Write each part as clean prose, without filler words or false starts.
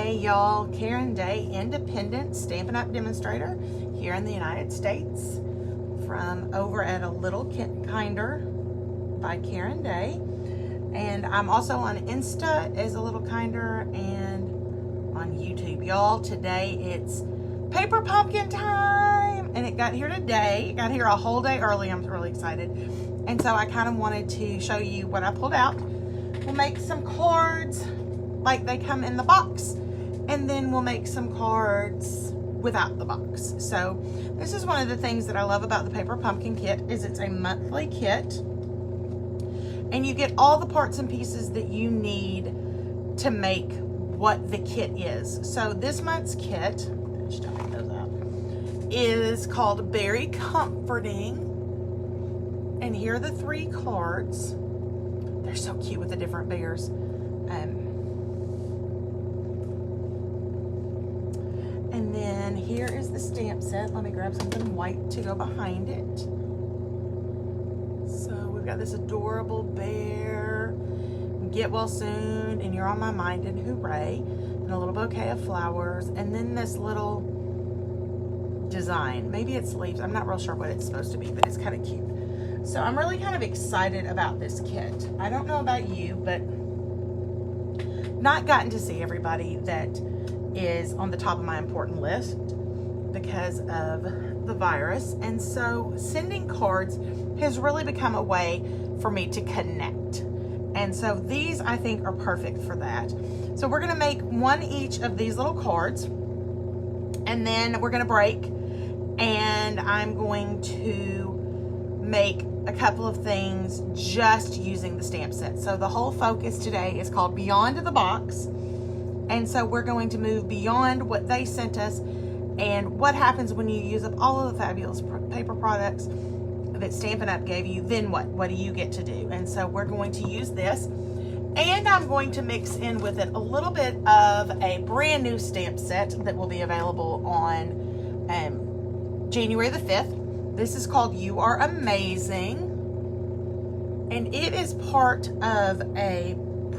Day, y'all. Karen Day, independent Stampin' Up! Demonstrator here in the United States from over at A Little Kinder by Karen Day. And I'm also on Insta as A Little Kinder and on YouTube. Y'all, today it's paper pumpkin time, and it got here today. It got here a whole day early. I'm really excited. And so I kind of wanted to show you what I pulled out. We'll make some cards like they come in the box, and then we'll make some cards without the box. So this is one of the things that I love about the paper pumpkin kit is it's a monthly kit, and you get all the parts and pieces that you need to make what the kit is. So this month's kit, let's take those out, is called Beary Comforting, and here are the 3 cards. They're so cute with the different bears. And then here is the stamp set. Let me grab something white to go behind it. So we've got this adorable bear, Get Well Soon, and You're on My Mind, and Hooray, and a little bouquet of flowers, and then this little design. Maybe it's leaves. I'm not real sure what it's supposed to be, but it's kind of cute. So I'm really kind of excited about this kit. I don't know about you, but not gotten to see everybody that is on the top of my important list because of the virus. And so sending cards has really become a way for me to connect. And so these, I think, are perfect for that. So we're gonna make one each of these little cards, and then we're gonna break, and I'm going to make a couple of things just using the stamp set. So the whole focus today is called Beyond the Box. And so we're going to move beyond what they sent us and what happens when you use up all of the fabulous paper products that Stampin' Up! Gave you. Then what? What do you get to do? And so we're going to use this, and I'm going to mix in with it a little bit of a brand new stamp set that will be available on January the 5th. This is called You Are Amazing, and it is part of a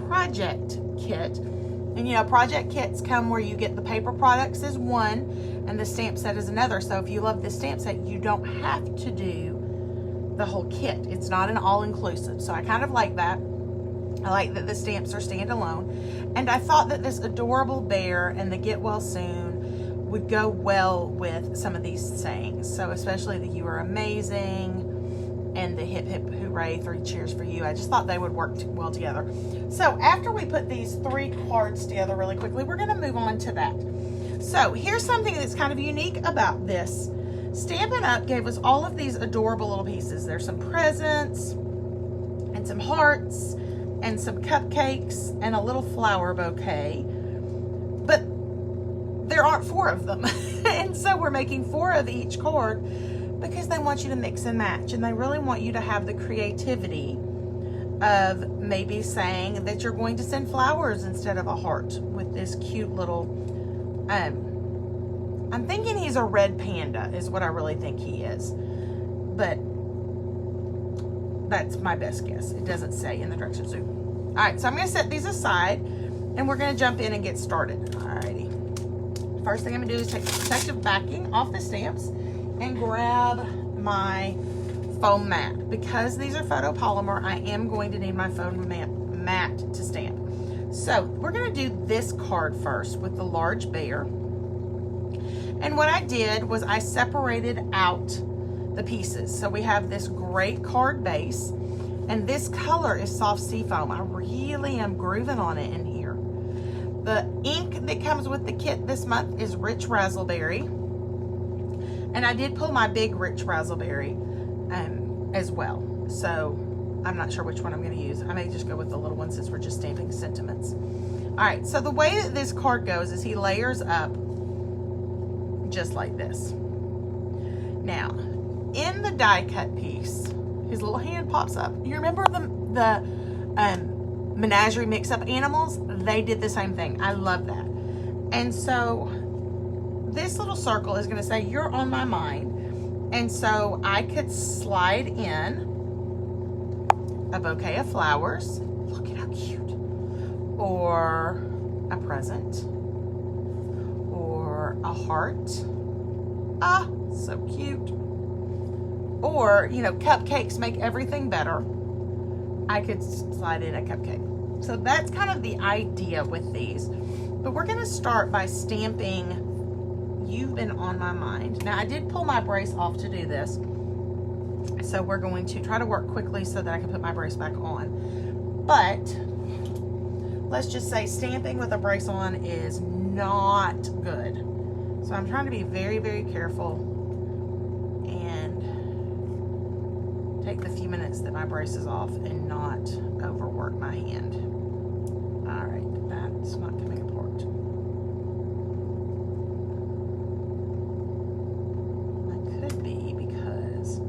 project kit. And you know, project kits come where you get the paper products as one and the stamp set is another. So if you love this stamp set, you don't have to do the whole kit. It's not an all-inclusive. So I kind of like that. I like that the stamps are standalone. And I thought that this adorable bear and the Get Well Soon would go well with some of these sayings. So especially the You Are Amazing and the Hip Hip Hooray, 3 cheers for you. I just thought they would work well together. So after we put these 3 cards together really quickly, we're gonna move on to that. So here's something that's kind of unique about this. Stampin' Up! Gave us all of these adorable little pieces. There's some presents and some hearts and some cupcakes and a little flower bouquet, but there aren't 4 of them. And so we're making 4 of each card because they want you to mix and match, and they really want you to have the creativity of maybe saying that you're going to send flowers instead of a heart with this cute little, I'm thinking he's a red panda is what I really think he is, but that's my best guess. It doesn't say in the directions. So, all right, so I'm gonna set these aside and we're gonna jump in and get started. Alrighty. First thing I'm gonna do is take the protective backing off the stamps and grab my foam mat. Because these are photopolymer, I am going to need my foam mat to stamp. So we're gonna do this card first with the large bear. And what I did was I separated out the pieces. So we have this great card base, and this color is soft sea foam. I really am grooving on it in here. The ink that comes with the kit this month is Rich Razzleberry. And I did pull my big Rich Razzleberry as well. So I'm not sure which one I'm going to use. I may just go with the little one since we're just stamping sentiments. All right, so the way that this card goes is he layers up just like this. Now, in the die cut piece, his little hand pops up. You remember the menagerie mix-up animals? They did the same thing. I love that. And so this little circle is going to say, you're on my mind. And so I could slide in a bouquet of flowers. Look at how cute. Or a present. either a heart, ah, so cute, or, you know, cupcakes make everything better. I could slide in a cupcake. So that's kind of the idea with these. But we're gonna start by stamping You've Been on My Mind. Now, I did pull my brace off to do this. So we're going to try to work quickly so that I can put my brace back on. But let's just say stamping with a brace on is not good. So I'm trying to be very, very careful and take the few minutes that my brace is off and not overwork my hand. All right, that's not coming apart. That could be because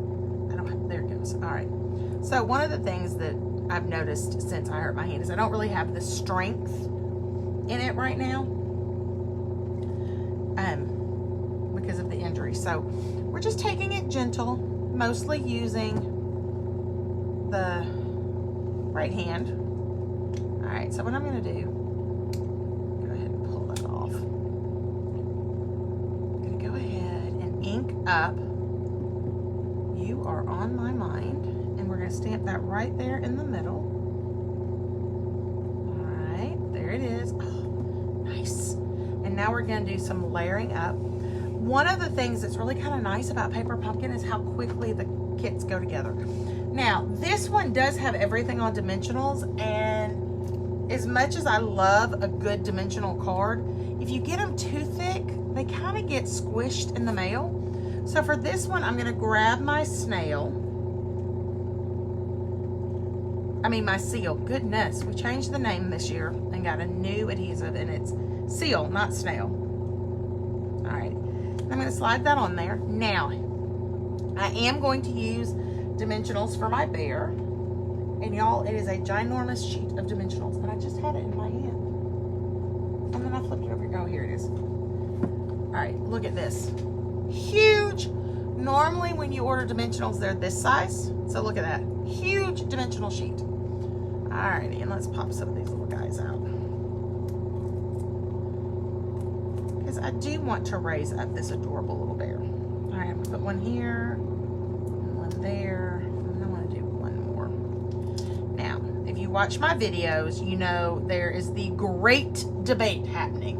I don't have, there it goes. All right. So one of the things that I've noticed since I hurt my hand is I don't really have the strength in it right now. Because of the injury. So we're just taking it gentle, mostly using the right hand. All right, so what I'm going to do, go ahead and pull that off. I'm going to go ahead and ink up You Are On My Mind, and we're going to stamp that right there in the middle. All right, there it is. Oh, nice. And now we're going to do some layering up. One of the things that's really kind of nice about Paper Pumpkin is how quickly the kits go together. Now, this one does have everything on dimensionals, and as much as I love a good dimensional card, if you get them too thick, they kind of get squished in the mail. So for this one, I'm going to grab my snail. My seal. Goodness, we changed the name this year and got a new adhesive, and it's seal, not snail. All right. I'm going to slide that on there. Now, I am going to use dimensionals for my bear. And y'all, it is a ginormous sheet of dimensionals. And I just had it in my hand. And then I flipped it over. Oh, here it is. All right, look at this. Huge. Normally, when you order dimensionals, they're this size. So look at that. Huge dimensional sheet. All righty, and let's pop some of these little guys out. I do want to raise up this adorable little bear. All right, I'm going to put one here, and one there, and I want to do one more. Now, if you watch my videos, you know there is the great debate happening.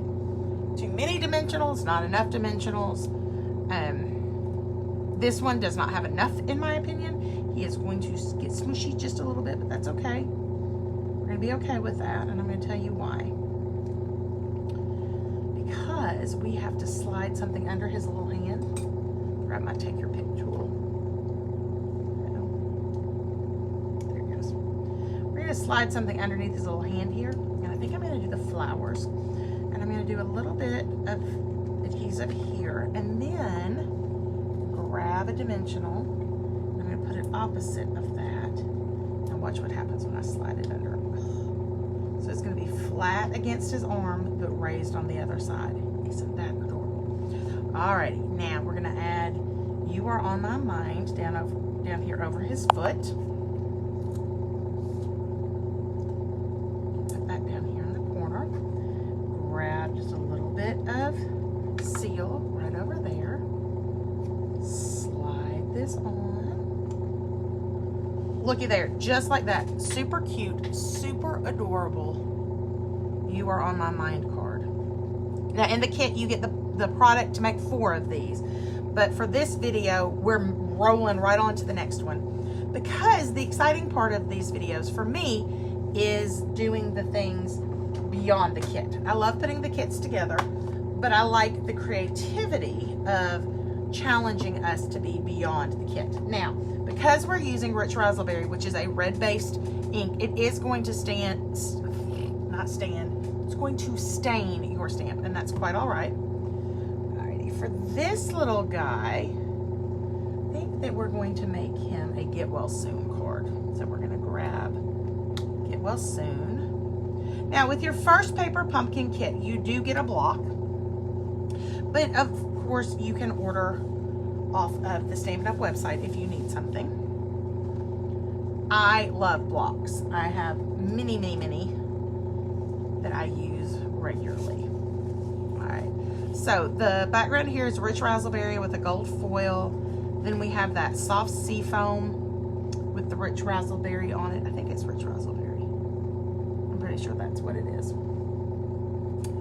Too many dimensionals, not enough dimensionals. This one does not have enough, in my opinion. He is going to get smushy just a little bit, but that's okay. We're going to be okay with that, and I'm going to tell you why. Because we have to slide something under his little hand. Grab my take your pick tool. There it goes. We're going to slide something underneath his little hand here. And I think I'm going to do the flowers. And I'm going to do a little bit of adhesive here. And then grab a dimensional. I'm going to put it opposite of that. And watch what happens when I slide it under. So it's going to be flat against his arm, but raised on the other side. Isn't that adorable? Alrighty, now we're going to add You Are On My Mind down here over his foot. Put that down here in the corner. Grab just a little bit of seal right over there. Slide this on. Looky there, just like that. Super cute, super adorable You Are On My Mind card. Now in the kit you get the product to make 4 of these. But for this video, we're rolling right on to the next one. Because the exciting part of these videos for me is doing the things beyond the kit. I love putting the kits together, but I like the creativity of challenging us to be beyond the kit. Now, because we're using Rich Razzleberry, which is a red-based ink, it is going to it's going to stain your stamp, and that's quite all right. Alrighty, for this little guy, I think that we're going to make him a Get Well Soon card. So we're going to grab Get Well Soon. Now, with your first Paper Pumpkin kit, you do get a block, but of course, you can order off of the Stampin' Up website if you need something. I love blocks. I have many that I use regularly. All right, So the background here is rich raspberry with a gold foil. Then we have that soft sea foam with the rich raspberry on it. I think it's rich raspberry. I'm pretty sure that's what it is.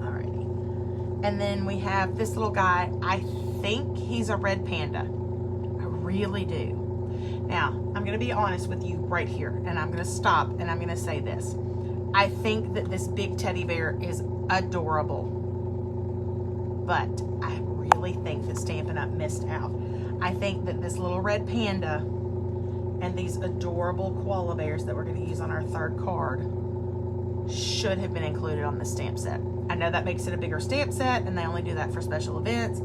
Alrighty. And then we have this little guy. I think he's a red panda. I really do. Now, I'm going to be honest with you right here, and I'm going to stop and I'm going to say this. I think that this big teddy bear is adorable, but I really think that Stampin' Up! Missed out. I think that this little red panda and these adorable koala bears that we're going to use on our third card should have been included on the stamp set. I know that makes it a bigger stamp set, and they only do that for special events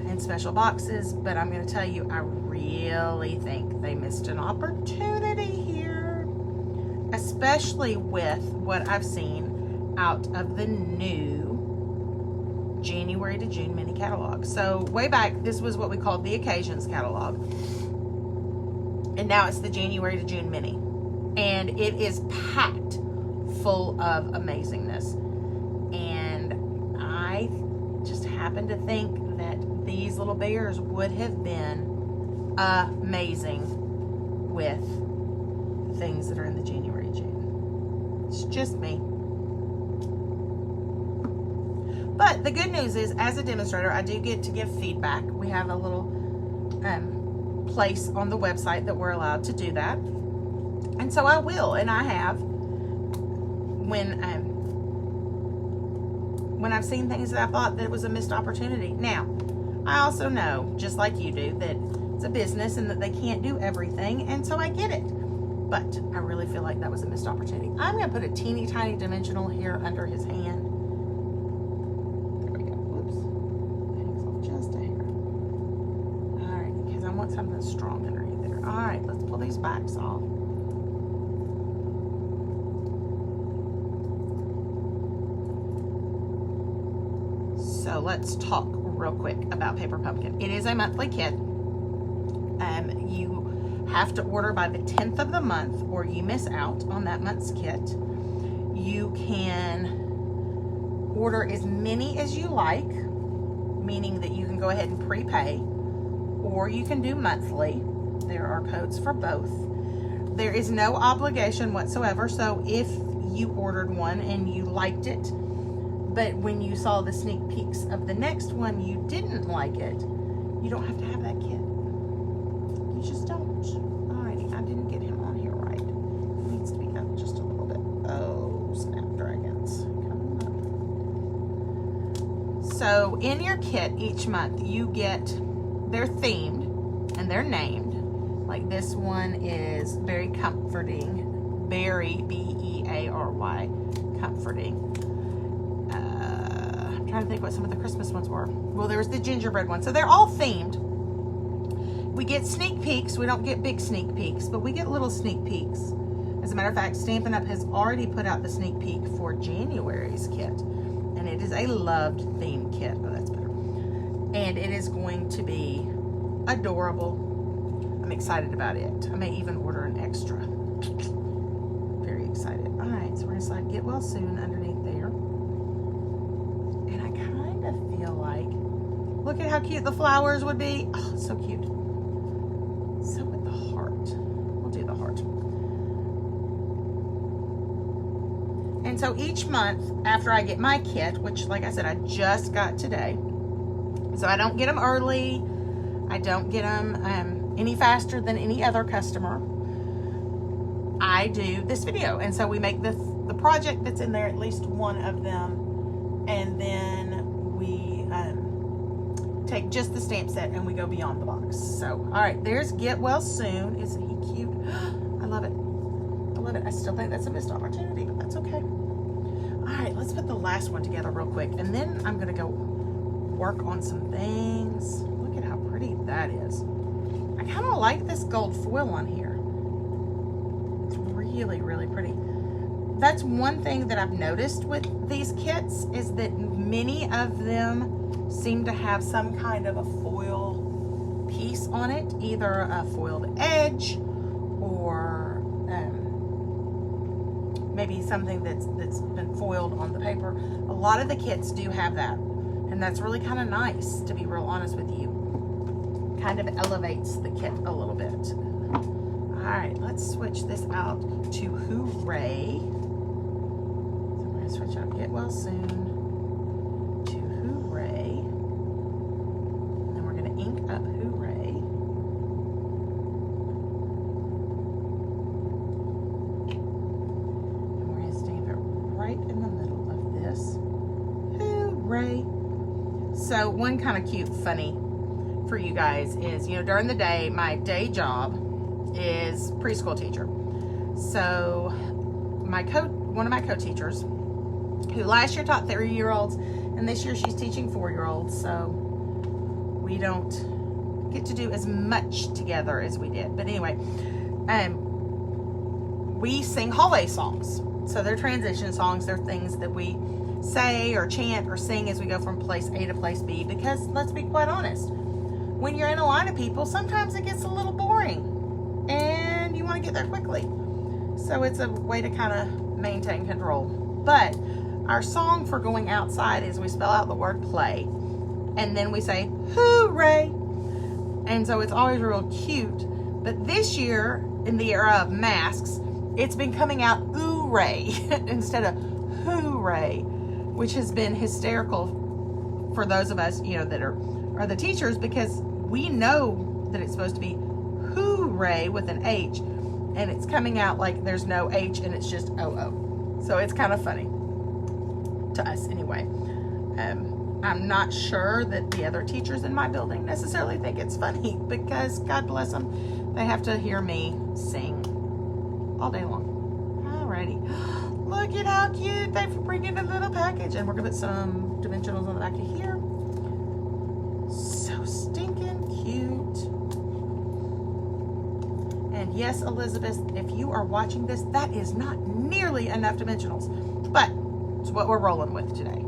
and special boxes, but I'm going to tell you, I really think they missed an opportunity here, especially with what I've seen out of the new January to June mini catalog. So way back, this was what we called the Occasions catalog, and now it's the January to June mini, and it is packed full of amazingness. And I just happen to think that these little bears would have been amazing with things that are in the January to June. It's just me. But the good news is, as a demonstrator, I do get to give feedback. We have a little place on the website that we're allowed to do that. And so I will, and I have, when I've seen things that I thought that it was a missed opportunity. Now, I also know, just like you do, that it's a business and that they can't do everything, and so I get it. But I really feel like that was a missed opportunity. I'm going to put a teeny tiny dimensional here under his hand. Something strong underneath there. All right, let's pull these backs off. So let's talk real quick about Paper Pumpkin. It is a monthly kit. You have to order by the 10th of the month or you miss out on that month's kit. You can order as many as you like, meaning that you can go ahead and prepay, or you can do monthly. There are codes for both. There is no obligation whatsoever, so if you ordered one and you liked it, but when you saw the sneak peeks of the next one you didn't like it, you don't have to have that kit. You just don't. Alrighty, I didn't get him on here right. It needs to be up just a little bit. Oh, Snapdragons. Come on. So in your kit each month you get, they're themed and they're named. Like this one is Very Comforting, Beary, B-E-A-R-Y, Comforting. I'm trying to think what some of the Christmas ones were. Well, there's the gingerbread one. So they're all themed. We get sneak peeks. We don't get big sneak peeks, but we get little sneak peeks. As a matter of fact, Stampin' Up! Has already put out the sneak peek for January's kit. And it is a loved theme kit. Oh, that's better. And it is going to be adorable. I'm excited about it. I may even order an extra. Very excited. All right, so we're going to slide Get Well Soon underneath there. And I kind of feel like, look at how cute the flowers would be. Oh, so cute. So with the heart. We'll do the heart. And so each month after I get my kit, which like I said, I just got today, so I don't get them early. I don't get them any faster than any other customer. I do this video. And so we make the project that's in there, at least one of them. And then we take just the stamp set and we go beyond the box. So, all right, there's Get Well Soon. Isn't he cute? I love it. I love it. I still think that's a missed opportunity, but that's okay. All right, let's put the last one together real quick. And then I'm going to go work on some things. Look at how pretty that is. I kind of like this gold foil on here. It's really, really pretty. That's one thing that I've noticed with these kits is that many of them seem to have some kind of a foil piece on it, either a foiled edge or maybe something that's been foiled on the paper. A lot of the kits do have that, and that's really kind of nice, to be real honest with you. Kind of elevates the kit a little bit. All right, let's switch this out to Hooray. So we're gonna switch out Get Well Soon to Hooray. And then we're gonna ink up Hooray. And we're gonna stamp it right in the middle of this. Hooray. So one kind of cute, funny for you guys is, you know, during the day, my day job is preschool teacher. So one of my co-teachers, who last year taught 3-year-olds, and this year she's teaching 4-year-olds, so we don't get to do as much together as we did. But anyway, we sing hallway songs. So they're transition songs. They're things that we say or chant or sing as we go from place A to place B, because let's be quite honest, when you're in a line of people, sometimes it gets a little boring and you want to get there quickly. So it's a way to kind of maintain control. But our song for going outside is we spell out the word play, and then we say hooray. And so it's always real cute. But this year, in the era of masks, it's been coming out ooh-ray instead of hooray, which has been hysterical for those of us, you know, that are the teachers, because we know that it's supposed to be hooray with an H, and it's coming out like there's no H and it's just O-O. So it's kind of funny to us anyway. I'm not sure that the other teachers in my building necessarily think it's funny, because God bless them, they have to hear me sing all day long. Alrighty, look at how cute. They've bringing a little package, and we're gonna put some dimensionals on the back of here. So stinking cute. And yes, Elizabeth, if you are watching this, that is not nearly enough dimensionals, but it's what we're rolling with today.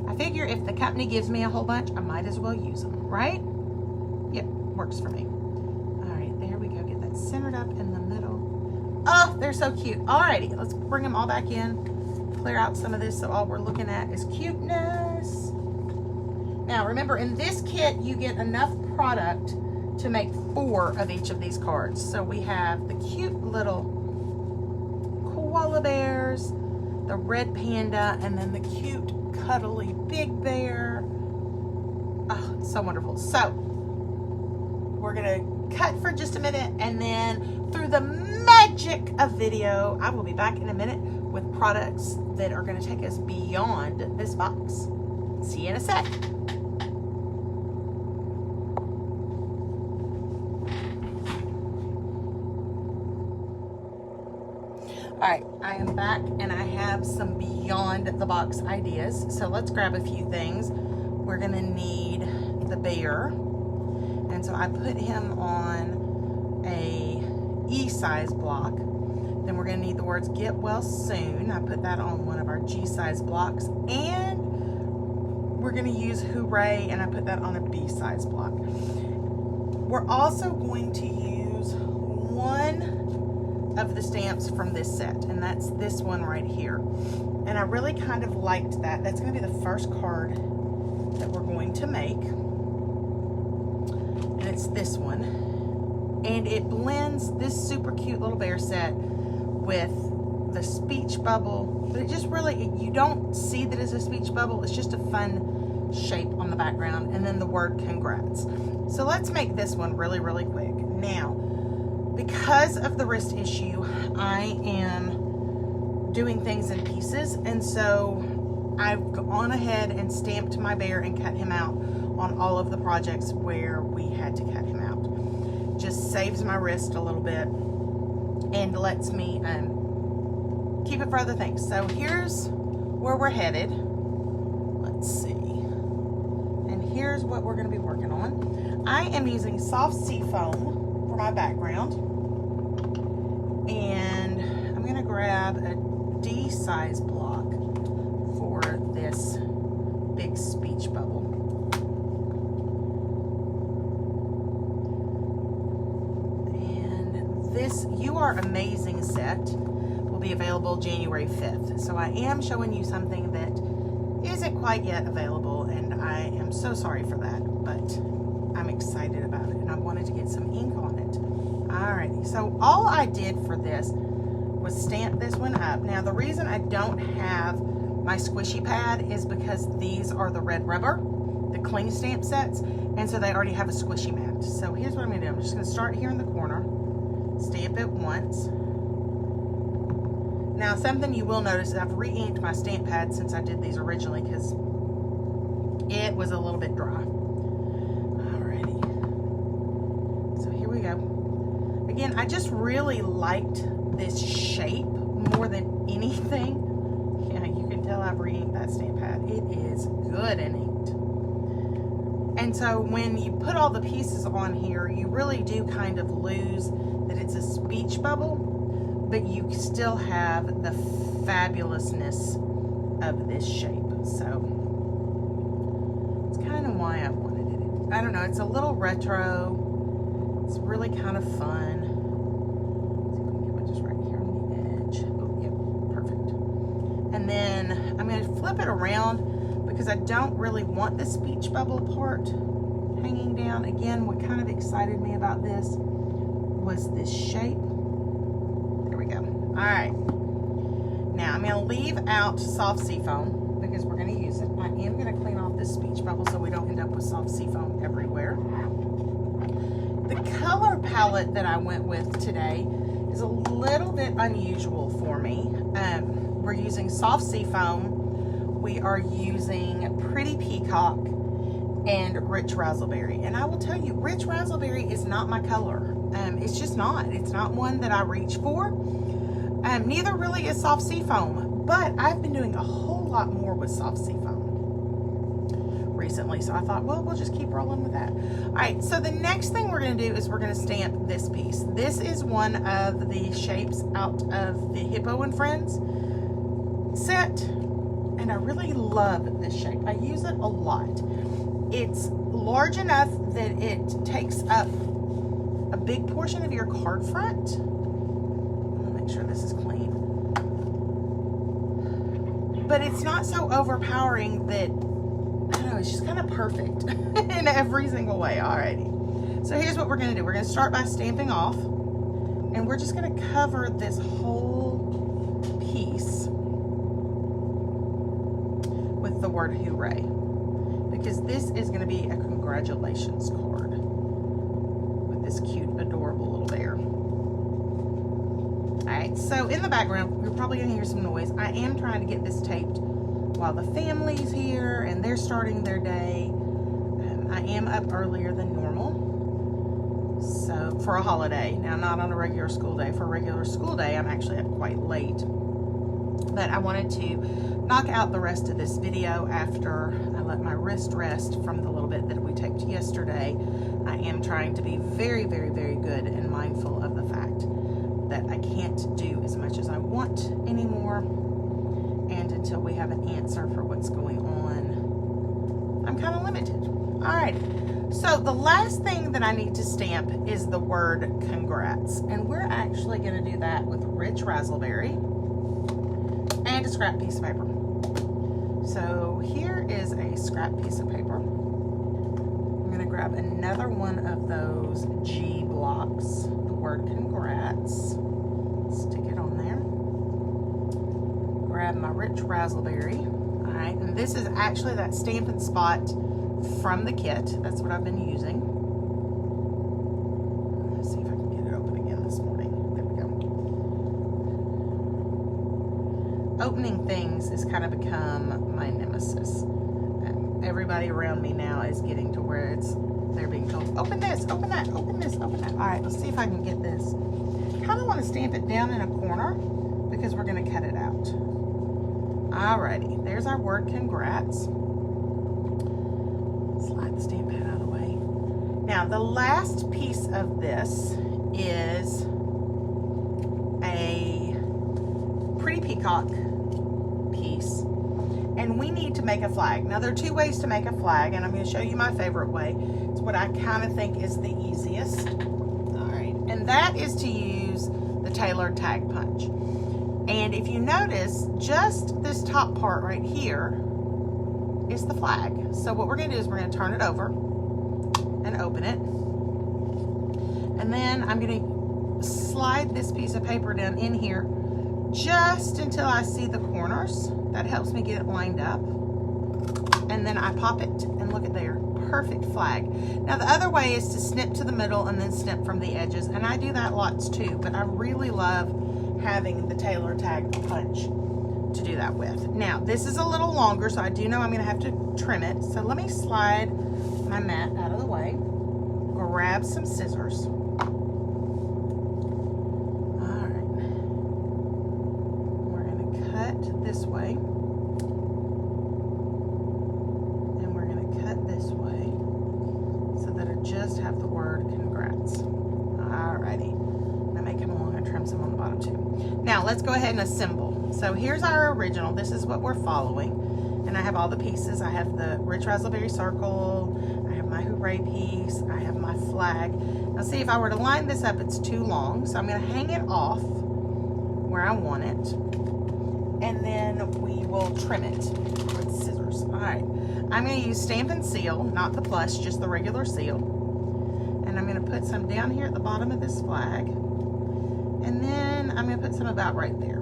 I figure if the company gives me a whole bunch, I might as well use them, right? Yep, works for me. All right, there we go. Get that centered up in the middle. Oh, they're so cute. Alrighty, let's bring them all back in. Clear out some of this so all we're looking at is cuteness. Now remember, in this kit you get enough product to make 4 of each of these cards. So we have the cute little koala bears, the red panda, and then the cute cuddly big bear. Oh, so wonderful. So we're gonna cut for just a minute, and then through the magic of video, I will be back in a minute with products that are going to take us beyond this box. See you in a sec. All right, I am back, and I have some beyond the box ideas. So let's grab a few things. We're going to need the bear, and so I put him on a E-size block. Then we're going to need the words Get Well Soon. I put that on one of our G-size blocks. And we're going to use Hooray, and I put that on a B-size block. We're also going to use one of the stamps from this set, and that's this one right here. And I really kind of liked that. That's going to be the first card that we're going to make. And it's this one. And it blends this super cute little bear set with the speech bubble, but it just really, you don't see that it's a speech bubble. It's just a fun shape on the background, and then the word congrats. So let's make this one really, really quick. Now, because of the wrist issue, I am doing things in pieces, and so I've gone ahead and stamped my bear and cut him out on all of the projects where we had to cut him out. Just saves my wrist a little bit and lets me keep it for other things. So here's where we're headed. Let's see. And here's what we're going to be working on. I am using soft sea foam for my background. And I'm going to grab a D-size block for this big speech bubble. And this You Are Amazing set will be available January 5th. So I am showing you something that isn't quite yet available, and I am so sorry for that, but I'm excited about it, and I wanted to get some ink on it. Alrighty, so all I did for this was stamp this one up. Now, the reason I don't have my squishy pad is because these are the red rubber, the cling stamp sets, and so they already have a squishy mat. So here's what I'm gonna do. I'm just gonna start here in the corner, stamp it once. Now, something you will notice is I've re-inked my stamp pad since I did these originally because it was a little bit dry. Alrighty. So here we go. Again, I just really liked this shape more than anything. Yeah, you can tell I've re-inked that stamp pad. It is good and inked. And so when you put all the pieces on here, you really do kind of lose that it's a speech bubble, but you still have the fabulousness of this shape. So it's kind of why I wanted it. I don't know, it's a little retro. It's really kind of fun. Let's see if I can get it just right here on the edge. Oh, yep, perfect. And then I'm going to flip it around because I don't really want the speech bubble part hanging down. Again, what kind of excited me about this was this shape. All right, now I'm going to leave out soft seafoam because we're going to use it. I am going to clean off this speech bubble so we don't end up with soft seafoam everywhere. The color palette that I went with today is a little bit unusual for me. We're using soft seafoam, we are using Pretty Peacock, and Rich Razzleberry. And I will tell you, Rich Razzleberry is not my color. It's just not. It's not one that I reach for. Neither really is soft seafoam, but I've been doing a whole lot more with soft seafoam recently, so I thought, well, we'll just keep rolling with that. All right, so the next thing we're going to do is we're going to stamp this piece. This is one of the shapes out of the Hippo and Friends set, and I really love this shape. I use it a lot. It's large enough that it takes up a big portion of your card front. Make sure this is clean, but it's not so overpowering that, I don't know, it's just kind of perfect in every single way. Alrighty, so here's what we're going to do. We're going to start by stamping off, and we're just going to cover this whole piece with the word hooray, because this is going to be a congratulations card with this cute, adorable little bear. Alright, so in the background, you're probably going to hear some noise. I am trying to get this taped while the family's here and they're starting their day. I am up earlier than normal, so for a holiday. Now, not on a regular school day. For a regular school day, I'm actually up quite late. But I wanted to knock out the rest of this video after I let my wrist rest from the little bit that we taped yesterday. I am trying to be very, very, very good and mindful of the fact that I can't do as much as I want anymore, and until we have an answer for what's going on, I'm kind of limited. Alright, so the last thing that I need to stamp is the word congrats, and we're actually going to do that with Rich Razzleberry and a scrap piece of paper. So here is a scrap piece of paper. I'm going to grab another one of those G blocks, the word congrats, stick it on there, grab my Rich Razzleberry. Alright, and this is actually that Stampin' Spot from the kit. That's what I've been using. Let's see if I can get it open again this morning. There we go. Opening things has kind of become my nemesis. Everybody around me now is getting to where they're being told, open this, open that, open this, open that. All right, let's see if I can get this. Kind of want to stamp it down in a corner because we're going to cut it out. Alrighty, there's our word congrats. Slide the stamp pad out of the way. Now, the last piece of this is a Pretty Peacock piece, and we need to make a flag. Now, there are two ways to make a flag, and I'm going to show you my favorite way. It's what I kind of think is the easiest. All right, and that is to use the tailored tag punch. And if you notice, just this top part right here is the flag. So what we're going to do is we're going to turn it over and open it. And then I'm going to slide this piece of paper down in here just until I see the corners. That helps me get it lined up. And then I pop it, and look at there. Perfect flag. Now the other way is to snip to the middle and then snip from the edges, and I do that lots too, but I really love having the tailor tag punch to do that with. Now this is a little longer, so I do know I'm going to have to trim it. So let me slide my mat out of the way, grab some scissors. Alright, we're going to cut this way. Just have the word congrats. Alrighty. Now may come along and trim some on the bottom too. Now let's go ahead and assemble. So here's our original. This is what we're following. And I have all the pieces. I have the rich raspberry circle. I have my hooray piece. I have my flag. Now see, if I were to line this up, it's too long. So I'm going to hang it off where I want it. And then we will trim it with scissors. Alright. I'm going to use Stampin' Seal, not the plush, just the regular seal. And I'm going to put some down here at the bottom of this flag. And then I'm going to put some about right there.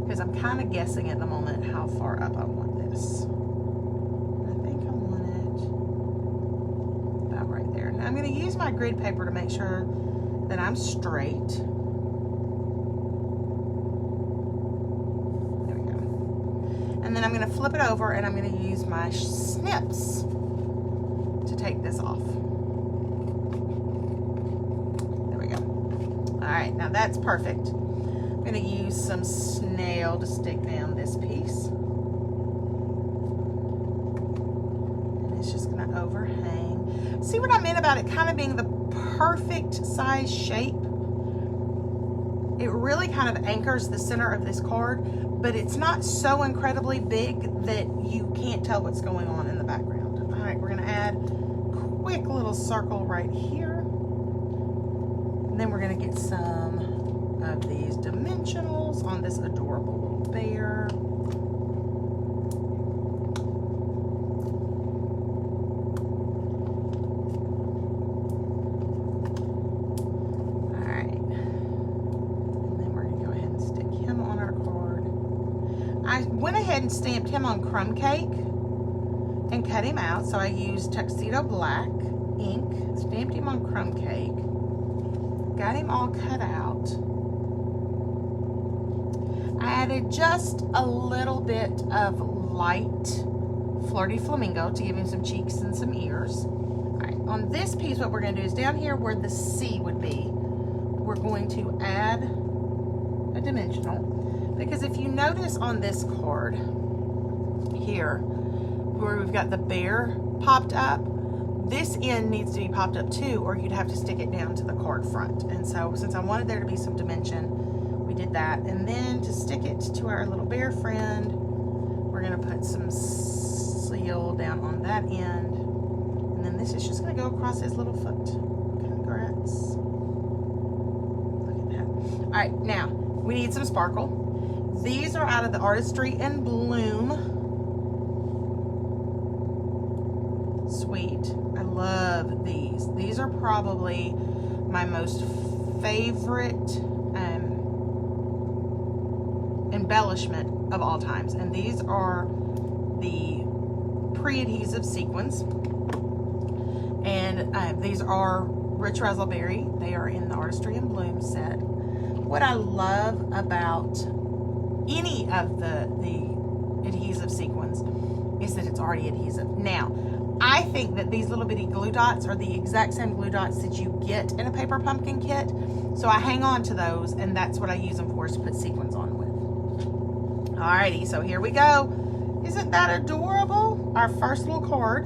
Because I'm kind of guessing at the moment how far up I want this. I think I want it about right there. Now I'm going to use my grid paper to make sure that I'm straight. And then I'm going to flip it over, and I'm going to use my snips to take this off. There we go. All right, now that's perfect. I'm going to use some snail to stick down this piece. And it's just going to overhang. See what I meant about it kind of being the perfect size shape? It really kind of anchors the center of this card, but it's not so incredibly big that you can't tell what's going on in the background. All right, we're going to add a quick little circle right here. And then we're going to get some of these dimensionals on this adorable little bear. And stamped him on crumb cake and cut him out. So I used Tuxedo Black ink, stamped him on crumb cake, got him all cut out. I added just a little bit of light Flirty Flamingo to give him some cheeks and some ears. All right, on this piece, what we're going to do is down here where the C would be, we're going to add a dimensional. Because if you notice on this card here, where we've got the bear popped up, this end needs to be popped up too, or you'd have to stick it down to the card front. And so since I wanted there to be some dimension, we did that. And then to stick it to our little bear friend, we're going to put some seal down on that end. And then this is just going to go across his little foot. Congrats. Look at that. All right, now we need some sparkle. These are out of the Artistry in Bloom suite. I love these. These are probably my most favorite embellishment of all times. And these are the pre-adhesive sequins. And these are Rich Raspberry. They are in the Artistry in Bloom set. What I love about any of the adhesive sequins is that it's already adhesive. Now, I think that these little bitty glue dots are the exact same glue dots that you get in a paper pumpkin kit. So I hang on to those, and that's what I use them for, is to put sequins on with. Alrighty, so here we go. Isn't that adorable? Our first little card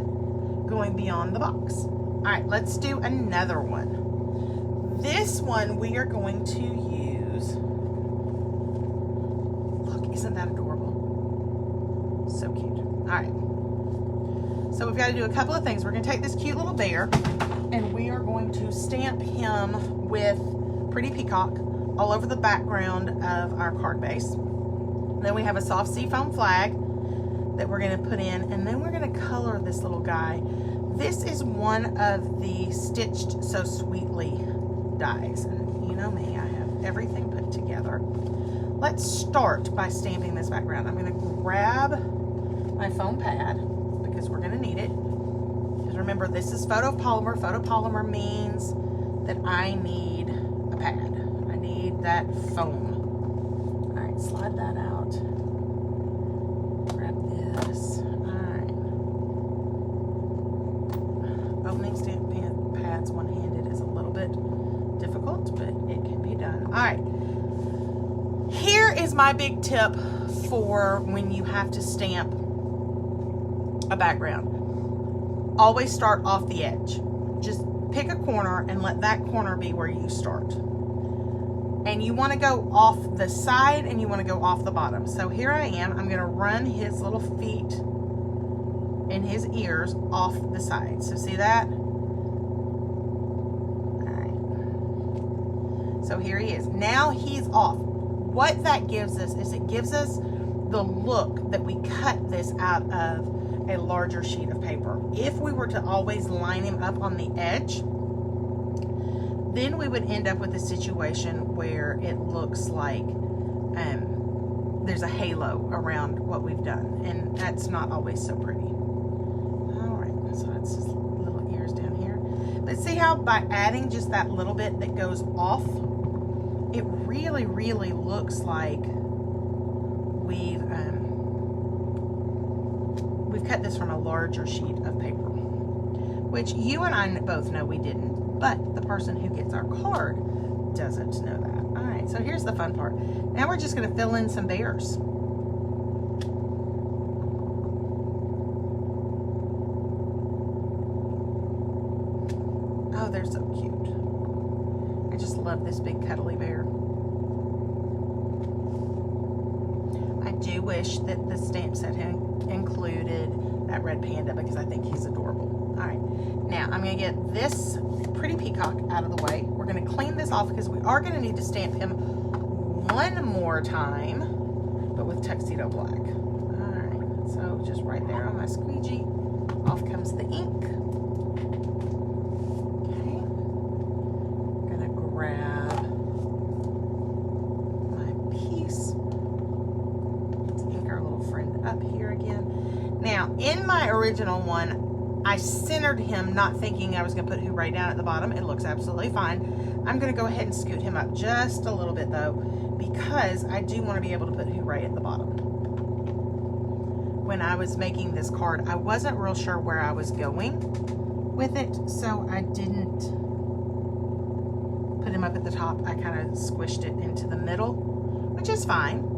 going beyond the box. Alright, let's do another one. This one we are going to use. Look, isn't that adorable? So cute. Alright. So So we've got to do a couple of things. We're going to take this cute little bear and we are going to stamp him with Pretty Peacock all over the background of our card base. Then we have a soft seafoam flag that we're going to put in, and then we're going to color this little guy. This is one of the Stitched So Sweetly dies, and you know me, I have everything put together. Let's start by stamping this background. I'm going to grab my foam pad because we're going to need it. Because remember, this is photopolymer. Photopolymer means that I need a pad. I need that foam. All right, slide that out. Grab this. All right. Opening stamp pads one-handed is a little bit difficult, but it can be done. All right. Here is my big tip for when you have to stamp a background. Always start off the edge. Just pick a corner and let that corner be where you start. And you want to go off the side and you want to go off the bottom. So here I am. I'm going to run his little feet and his ears off the side. So see that? All right. So here he is. Now he's off. What that gives us is it gives us the look that we cut this out of a larger sheet of paper. If we were to always line him up on the edge, then we would end up with a situation where it looks like there's a halo around what we've done, and that's not always so pretty. All right, so that's just little ears down here. But see how by adding just that little bit that goes off, it really, really looks like we've cut this from a larger sheet of paper, which you and I both know we didn't, but the person who gets our card doesn't know that. All right, so here's the fun part. Now we're just going to fill in some bears. Oh, they're so cute. I just love this big cuddly bear. I do wish that the stamp set had included that red panda because I think he's adorable. All right, now I'm going to get this Pretty Peacock out of the way. We're going to clean this off because we are going to need to stamp him one more time, but with tuxedo black. All right, so just right there on my squeegee, off comes the ink. Okay, I'm going to grab my piece. Let's ink our little friend up here again. Now, in my original one, I centered him not thinking I was going to put Hooray down at the bottom. It looks absolutely fine. I'm going to go ahead and scoot him up just a little bit though, because I do want to be able to put Hooray at the bottom. When I was making this card, I wasn't real sure where I was going with it, so I didn't put him up at the top. I kind of squished it into the middle, which is fine.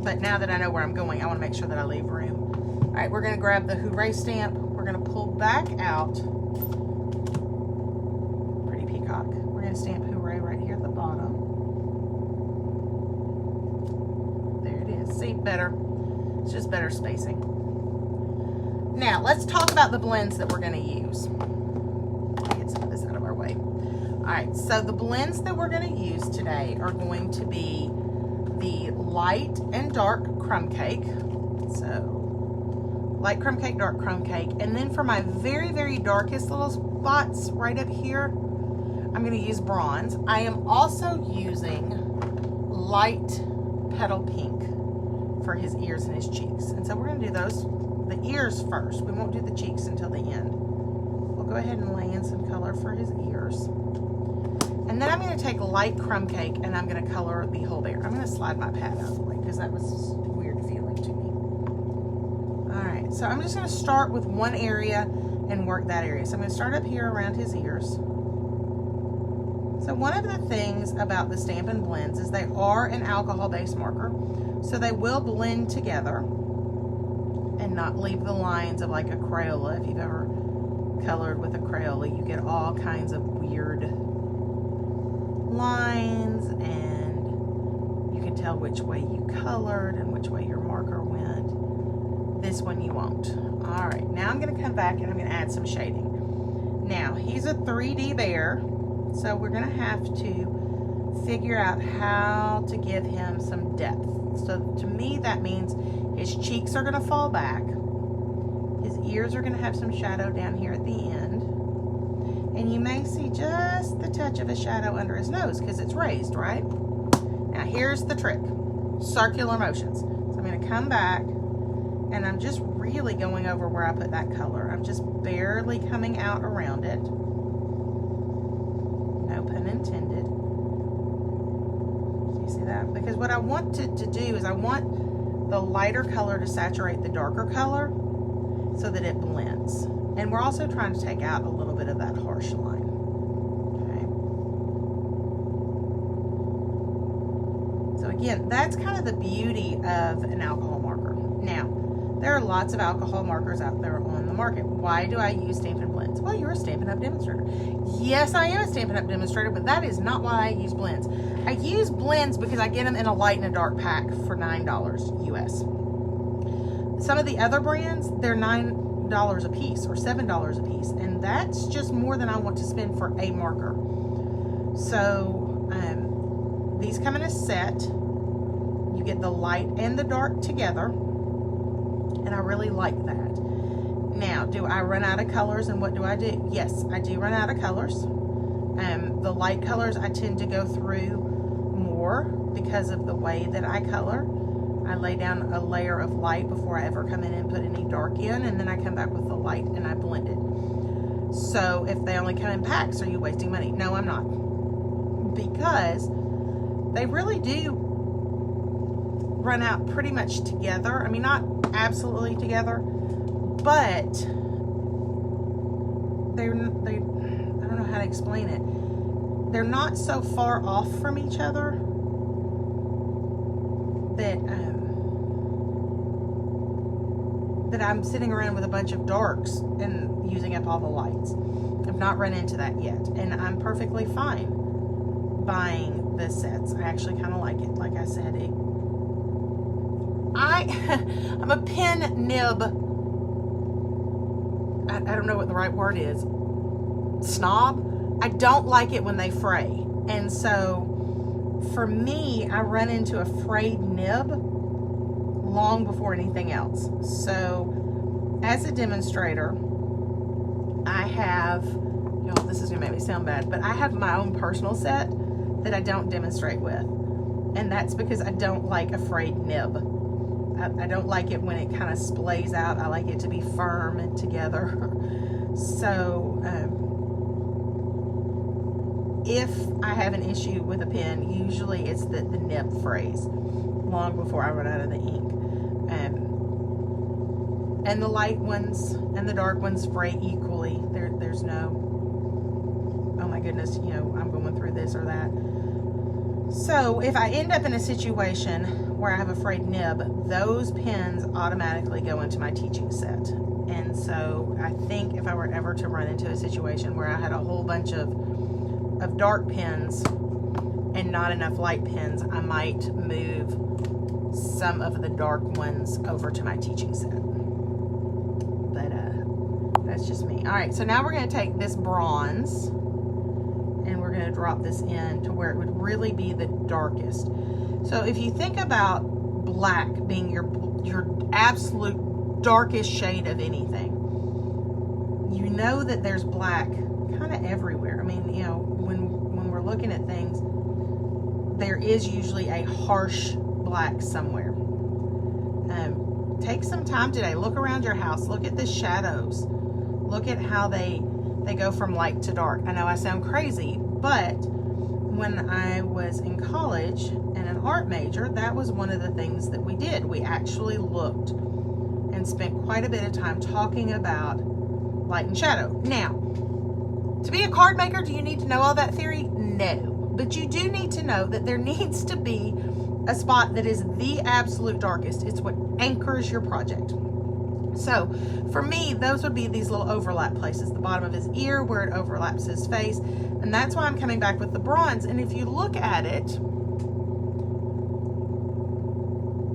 But now that I know where I'm going, I want to make sure that I leave room. All right, we're going to grab the Hooray stamp. We're going to pull back out Pretty Peacock. We're going to stamp Hooray right here at the bottom. There it is. See, better. It's just better spacing. Now, let's talk about the blends that we're going to use. Get some of this out of our way. All right, so the blends that we're going to use today are going to be the light and dark crumb cake. So light crumb cake, dark crumb cake. And then for my very, very darkest little spots right up here, I'm going to use bronze. I am also using light petal pink for his ears and his cheeks. And so we're going to do those, the ears first. We won't do the cheeks until the end. We'll go ahead and lay in some color for his ears. And then I'm going to take light crumb cake and I'm going to color the whole bear. I'm going to slide my pad out of the way because that was a weird feeling to me. All right, so I'm just going to start with one area and work that area. So I'm going to start up here around his ears. So one of the things about the Stampin' Blends is they are an alcohol-based marker, so they will blend together and not leave the lines of like a Crayola. If you've ever colored with a Crayola, you get all kinds of weird lines, and you can tell which way you colored and which way your marker went. this one you won't. All right, now I'm gonna come back and I'm gonna add some shading. Now, he's a 3D bear, so we're gonna have to figure out how to give him some depth. So to me, that means his cheeks are gonna fall back. His ears are gonna have some shadow down here at the end. And you may see just the touch of a shadow under his nose because it's raised, right? Now here's the trick, circular motions. So I'm gonna come back and I'm just really going over where I put that color. I'm just barely coming out around it. No pun intended. So you see that? Because what I want to do is I want the lighter color to saturate the darker color so that it blends. And we're also trying to take out a little bit of that harsh line. Okay. So again, that's kind of the beauty of an alcohol marker. Now, there are lots of alcohol markers out there on the market. Why do I use Stampin' Blends? Well, you're a Stampin' Up! Demonstrator. Yes, I am a Stampin' Up! Demonstrator, but that is not why I use blends. I use blends because I get them in a light and a dark pack for $9 US. Some of the other brands, they're $9 a piece or $7 a piece, and that's just more than I want to spend for a marker. So these come in a set. You get the light and the dark together, and I really like that. Now, do I run out of colors, and what do I do? Yes, I do run out of colors. The light colors I tend to go through more because of the way that I color. I lay down a layer of light before I ever come in and put any dark in, and then I come back with the light and I blend it. So if they only come in packs, are you wasting money? No, I'm not. Because they really do run out pretty much together. I mean, not absolutely together, but I don't know how to explain it. They're not so far off from each other that that I'm sitting around with a bunch of darks and using up all the lights. I've not run into that yet, and I'm perfectly fine buying the sets. I actually kind of like it. Like I said, I'm a pen nib, I don't know what the right word is, snob. I don't like it when they fray, and so for me, I run into a frayed nib long before anything else. So as a demonstrator, I have, this is gonna make me sound bad, but I have my own personal set that I don't demonstrate with, and that's because I don't like a frayed nib. I don't like it when it kind of splays out. I like it to be firm and together. So if I have an issue with a pen, usually it's that the nib frays long before I run out of the ink. And the light ones and the dark ones fray equally. There's no, oh my goodness, I'm going through this or that. So if I end up in a situation where I have a frayed nib, those pens automatically go into my teaching set. And so I think if I were ever to run into a situation where I had a whole bunch of dark pens and not enough light pens, I might move some of the dark ones over to my teaching set. But that's just me. All right, so now we're going to take this bronze and we're going to drop this in to where it would really be the darkest. So if you think about black being your absolute darkest shade of anything, you know that there's black kind of everywhere. I mean, when we're looking at things, there is usually a harsh black somewhere. Take some time today. Look around your house. Look at the shadows. Look at how they go from light to dark. I know I sound crazy, but when I was in college and an art major, that was one of the things that we did. We actually looked and spent quite a bit of time talking about light and shadow. Now, to be a card maker, do you need to know all that theory? No. But you do need to know that there needs to be a spot that is the absolute darkest. It's what anchors your project. So for me, those would be these little overlap places, the bottom of his ear where it overlaps his face. And that's why I'm coming back with the bronze. And if you look at it,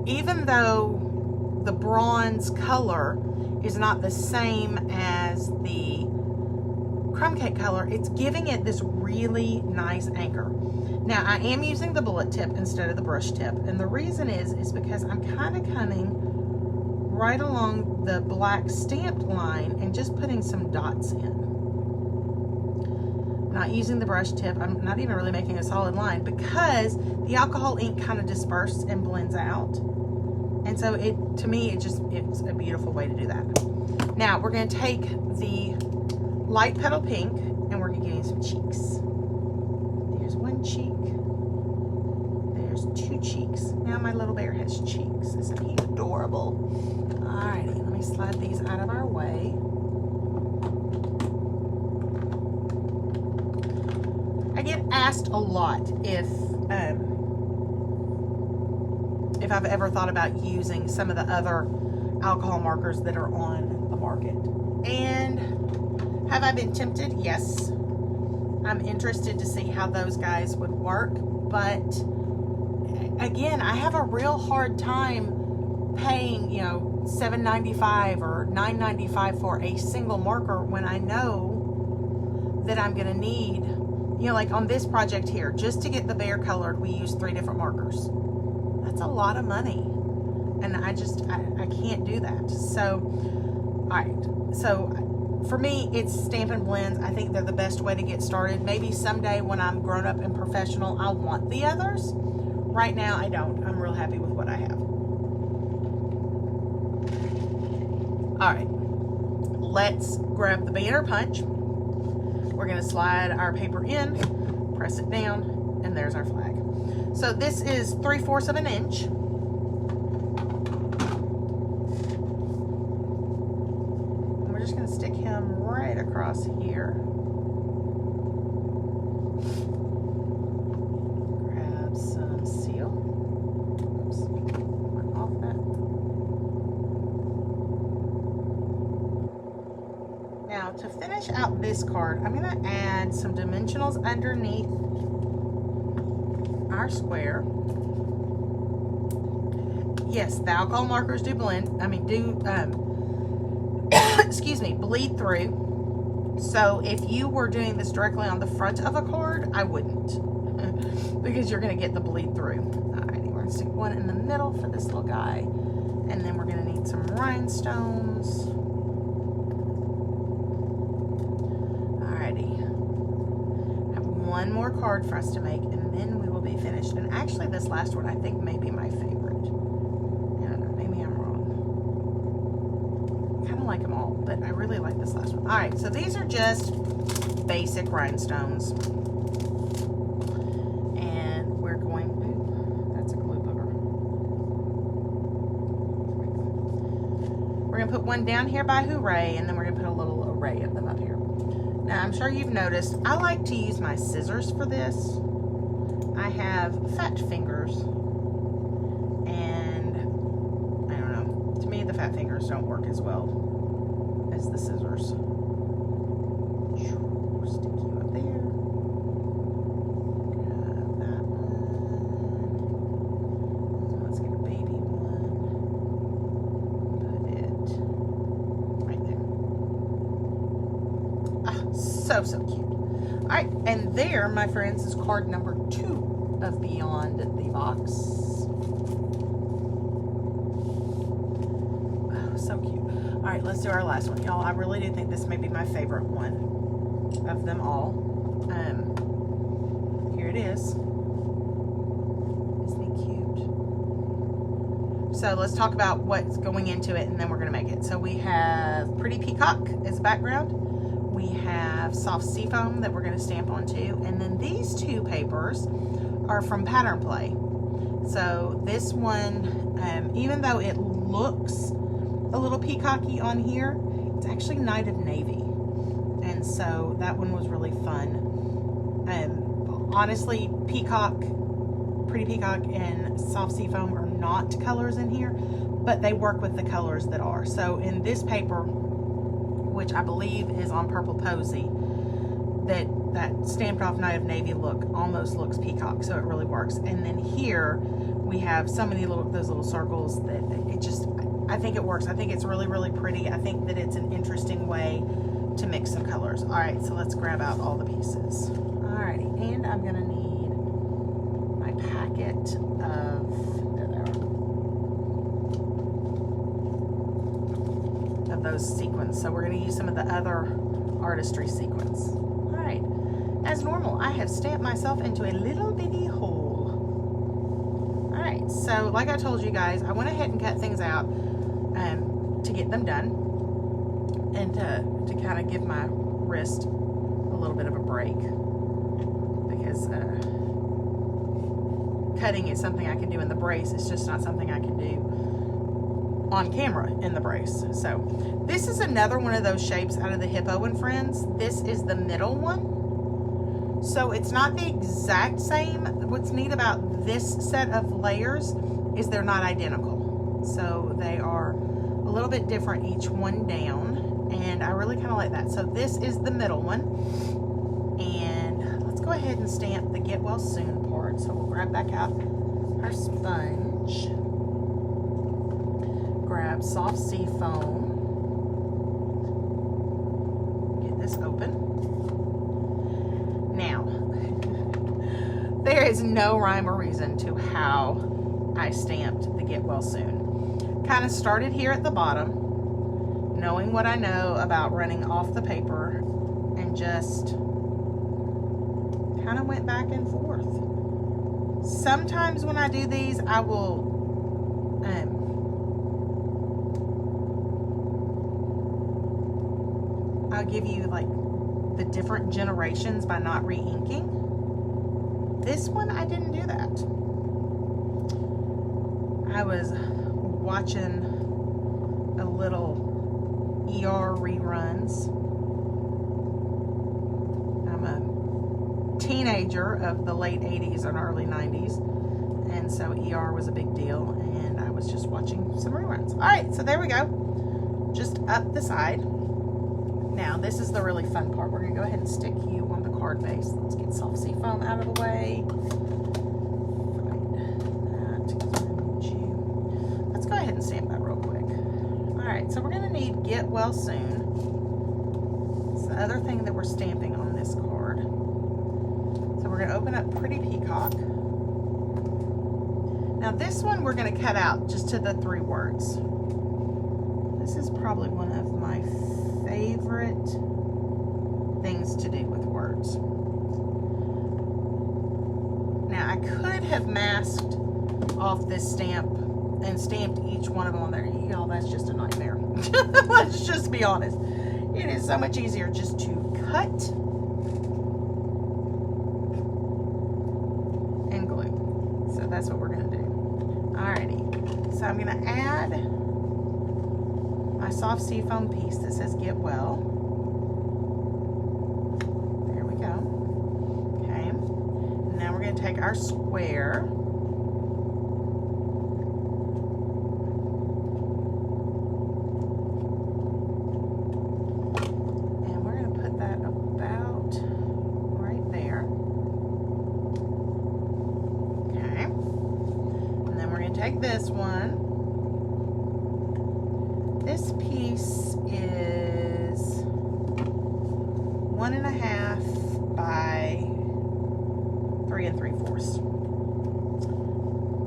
even though the bronze color is not the same as the crumb cake color, it's giving it this really nice anchor. Now I am using the bullet tip instead of the brush tip, and the reason is because I'm kind of coming right along the black stamped line and just putting some dots in. Not using the brush tip, I'm not even really making a solid line because the alcohol ink kind of disperses and blends out. And so to me, it's a beautiful way to do that. Now we're going to take the light petal pink and we're going to give you some cheeks. There's one cheek. There's two cheeks. Now my little bear has cheeks. Isn't he adorable? Alrighty, let me slide these out of our way. I get asked a lot if I've ever thought about using some of the other alcohol markers that are on the market. And have I been tempted? Yes. I'm interested to see how those guys would work. But again, I have a real hard time paying, you know, $7.95 or $9.95 for a single marker when I know that I'm going to need, you know, like on this project here, just to get the bear colored, we use 3 different markers. That's a lot of money, and I can't do that. So, all right. So for me, it's Stampin' Blends. I think they're the best way to get started. Maybe someday when I'm grown up and professional, I'll want the others. Right now, I don't. I'm real happy with what I have. All right. Let's grab the banner punch. We're going to slide our paper in, press it down, and there's our flag. So this is 3/4 of an inch. And we're just going to stick him right across here. Grab some seal. Oops, mark off that. Now to finish out this card, I'm going to add some dimensionals underneath our square. Yes, the alcohol markers do blend. Excuse me, bleed through. So if you were doing this directly on the front of a card, I wouldn't, because you're going to get the bleed through. Alrighty, we're going to stick one in the middle for this little guy, and then we're going to need some rhinestones. Alrighty, I have one more card for us to make, and then we will be finished. And actually, this last one I think may be my favorite. I don't know, maybe I'm wrong. I kind of like them all, but I really like this last one. All right, so these are just basic rhinestones, and we're going. Ooh, that's a glue booger. We're gonna put one down here by Hooray, and then we're gonna put a little array of them up here. Now, I'm sure you've noticed, I like to use my scissors for this. I have fat fingers, and I don't know, to me the fat fingers don't work as well as the scissors. Stick you up there. Grab that one. Let's get a baby one. Put it right there. Ah, so cute. All right, and there, my friends, is card number 2 of Beyond the Box. Oh, so cute. All right, let's do our last one, y'all. I really do think this may be my favorite one of them all. Here it is. Isn't he cute? So let's talk about what's going into it, and then we're going to make it. So we have Pretty Peacock as background. We have soft seafoam that we're going to stamp onto, and then these 2 papers are from Pattern Play. So this one, even though it looks a little peacocky on here, it's actually Night of Navy, and so that one was really fun. Honestly, peacock, Pretty Peacock, and soft seafoam are not colors in here, but they work with the colors that are. So in this paper, which I believe is on Purple Posy, that stamped off Night of Navy look almost looks peacock, so it really works. And then here we have so many those little circles that it just, I think it works. I think it's really, really pretty. I think that it's an interesting way to mix some colors. All right, so let's grab out all the pieces. All righty, and I'm gonna need my packet of, there they are, of those sequins. So we're gonna use some of the other artistry sequins. All right, as normal, I have stamped myself into a little bitty hole. All right, so like I told you guys, I went ahead and cut things out to get them done and to kind of give my wrist a little bit of a break, because cutting is something I can do in the brace. It's just not something I can do on camera in the brace. So this is another one of those shapes out of the Hippo and Friends. This is the middle one. So it's not the exact same. What's neat about this set of layers is they're not identical. So they are a little bit different each one down, and I really kind of like that. So this is the middle one, and let's go ahead and stamp the Get Well Soon part. So we'll grab back out our sponge, grab soft sea foam, get this open. Now, there is no rhyme or reason to how I stamped the Get Well Soon. Kind of started here at the bottom, knowing what I know about running off the paper, and just kind of went back and forth. Sometimes when I do these, I will I'll give you like the different generations by not re-inking. This one, I didn't do that. I was watching a little ER reruns. I'm a teenager of the late 80s and early 90s, and so ER was a big deal, and I was just watching some reruns. All right, so there we go. Just up the side. Now, this is the really fun part. We're going to go ahead and stick you on the card base. Let's get soft sea foam out of the way. Let's go ahead and stamp that real quick. All right, so we're going to need Get Well Soon. It's the other thing that we're stamping on this card. So we're going to open up Pretty Peacock. Now this one we're going to cut out just to the 3 words. This is probably one of my favorite things to do with words. Now I could have masked off this stamp and stamped each one of them on there. Y'all, that's just a nightmare. Let's just be honest. It is so much easier just to cut and glue. So that's what we're going to do. Alrighty. So I'm going to add my soft sea foam piece that says Get Well. There we go. Okay. And now we're going to take our square. And we're going to put that about right there. Okay. And then we're going to take this one. This piece is 1.5 by 3 3/4.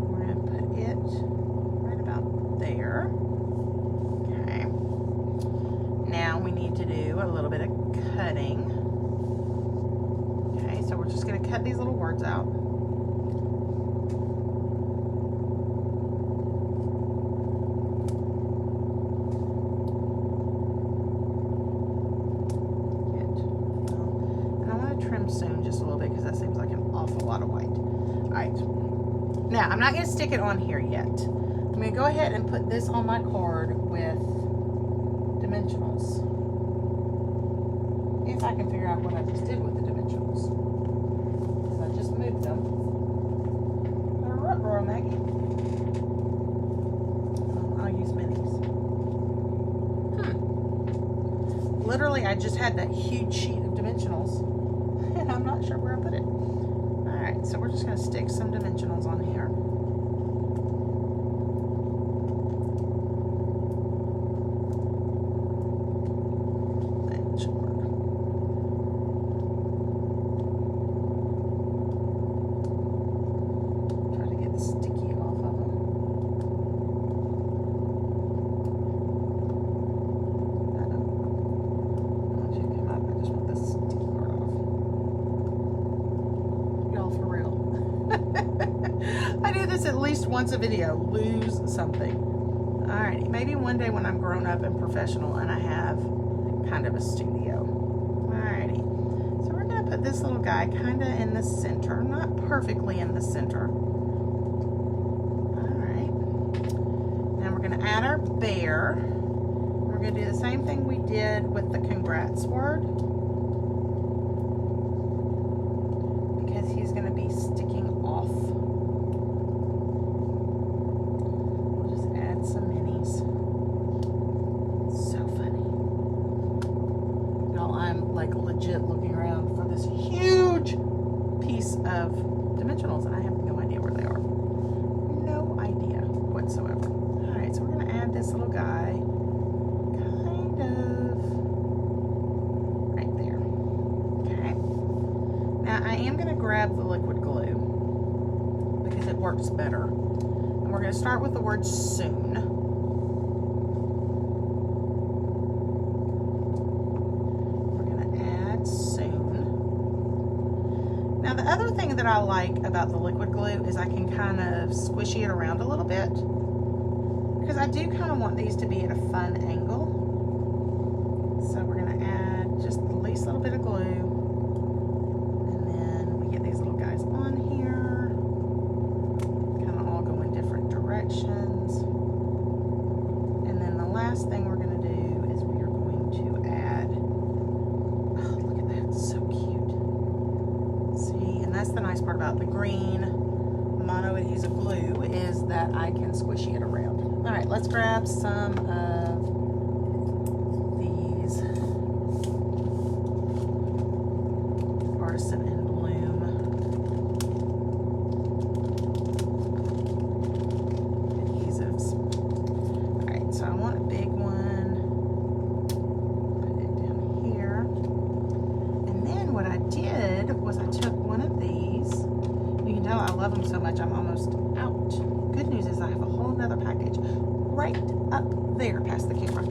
We're going to put it right about there. Okay. Now we need to do a little bit of cutting. Okay, so we're just going to cut these little words out. Soon just a little bit, because that seems like an awful lot of white. All right, now I'm not going to stick it on here yet. I'm going to go ahead and put this on my card with dimensionals, if I can figure out what I just did with the dimensionals, because I just moved them. Ruh-roh, Maggie. I'll use minis. Literally, I just had that huge sheet of dimensionals, and I'm not sure where I put it. Alright, so we're just going to stick some dimensionals on here. this at least once a video. Lose something. Alrighty, maybe one day when I'm grown up and professional and I have kind of a studio. Alrighty, so we're gonna put this little guy kind of in the center, not perfectly in the center. Alright, now we're gonna add our bear. We're gonna do the same thing we did with the congrats word, because he's gonna be sticking off. We'll just add some minis. So funny. Y'all, I'm like legit looking around for this huge piece of dimensionals and I have no idea where they are. No idea whatsoever. Alright, so we're gonna add this little guy kind of right there. Okay. Now I am gonna grab the liquid glue because it works better. And we're gonna start with the word soon. We're gonna add soon. Now the other thing that I like about the liquid glue is I can kind of squishy it around a little bit, because I do kind of want these to be at a fun angle. So we're going to add just the least little bit of glue, and then we get these little guys on here, kind of all go in different directions. And then the last thing we're going to do is we are going to add, oh, look at that, so cute. See, and that's the nice part about the green mono adhesive glue, is that I can squishy it around. All right, let's grab some of these Artisan in Bloom adhesives. All right, so I want a big one. Put it down here. And then what I did was I took one of these. You can tell I love them so much, I'm almost out. Good news is I have a whole nother package right up there past the camera. Okay,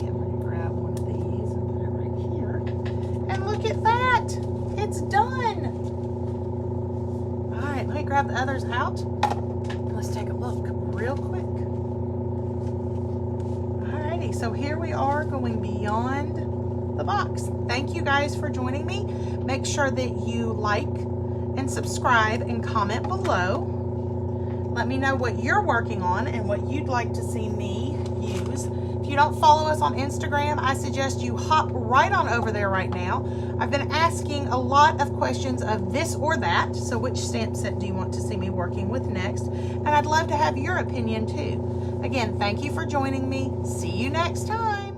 I'm going to grab one of these and put it right here. And look at that! It's done! Alright, let me grab the others out. Let's take a look real quick. Alrighty, so here we are going beyond the box. Thank you guys for joining me. Make sure that you like and subscribe and comment below. Let me know what you're working on and what you'd like to see me use. If you don't follow us on Instagram, I suggest you hop right on over there right now. I've been asking a lot of questions of this or that. So which stamp set do you want to see me working with next? And I'd love to have your opinion too. Again, thank you for joining me. See you next time.